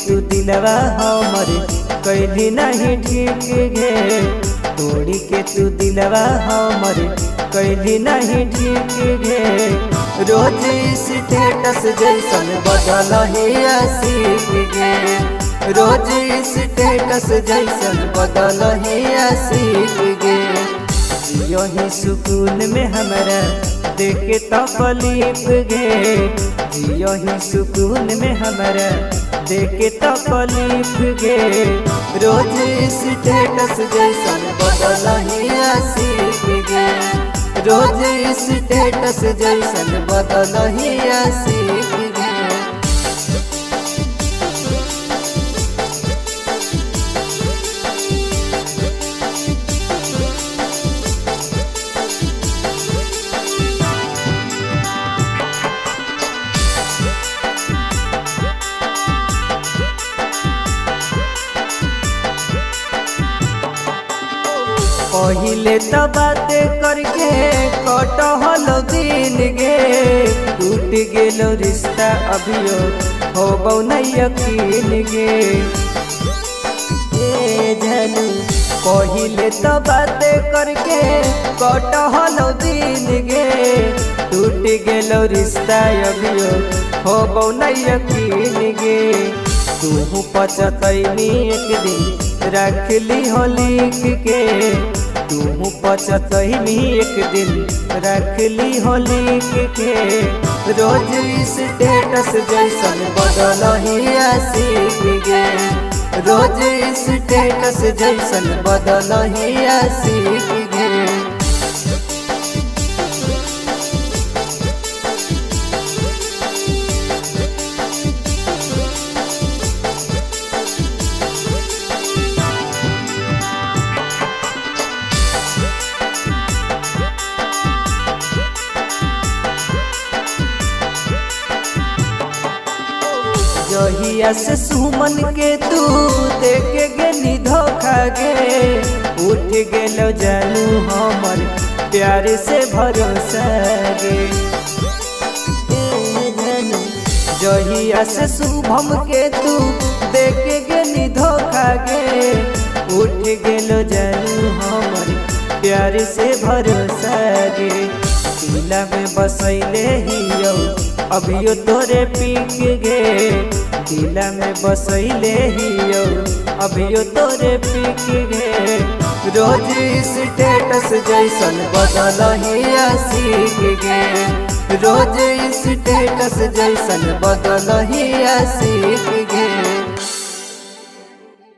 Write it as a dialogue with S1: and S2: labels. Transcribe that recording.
S1: तू दिलवा हमर कैली नहीं ठीक गे, तोड़ी के तू दिलवा हमर कैली नहीं ठीक गे। रोज स्टेटस जैसन बदल ही आशिक गे, रोज स्टेटस जैसन बदल ही आशिक गे। यही सुकून में हमरा देखे तकलीफ गे, यही सुकून में हमरा देखे तकलीफ गे। रोज स्टेटस जैसन बदल ही आशिक गे, रोज स्टेटस जैसन बदल ही आशिक गे। पहिले तो बातें करके कटहल दिन गे, टूट गेलो रिश्ता अभियो हो नहीं यकीन गे। जानू पहिले तो बातें करके कटहल दिन गे, टूट गेलो रिश्ता अभियो हो नहीं यकीन गे। तू पचतैनी एक दिन रख ली हो लिख के, तू पचतैनी एक दिन रख ली हो लिख के। रोज स्टेटस जैसन बदल ही आशिक गे, रोज स्टेटस जैसन बदल ही आशिक गे। जहिया से सुमन के तू देखे गेली धोखा गे, उठ गेलो जानू हमर प्यार से भरोसा गे। जहिया से शुभम के तू देखे गेली धोखा गे, उठ गेलो जानू हमर प्यार से भरोसा गे। दिला में बसैले हियो अभियो तोरे पीक गे, दिला में बसैले हियो अभियो तोरे पीक गे। रोज स्टेटस जैसन बदल ही आशिक गे, रोज स्टेटस जैसन बदल ही आशिक गे।